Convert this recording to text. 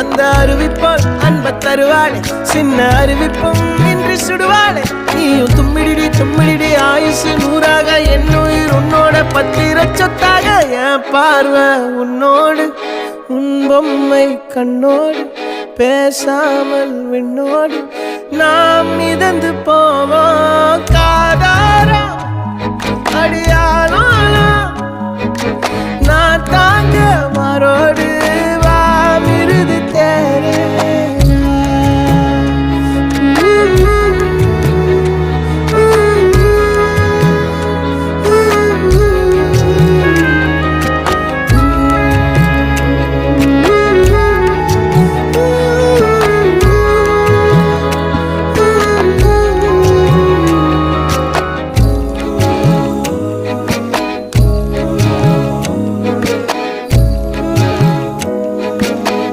அந்த அறிவிப்பால் அன்ப தருவாளே சின்ன அறிவிப்பும் இன்றி சுடுவாளே நீயும் தும்மிடி தும்மிடி ஆயுசு நூறாக என் உயிர் உன்னோட பத்திர சொத்தாக என் பார்வை உன்னோடு உன் பொம்மை கண்ணோடு பேசாமல் விண்ணோடு நாம் மிதந்து போவோம் காதாரா அடியாளோ நான் தாங்க மாறோடு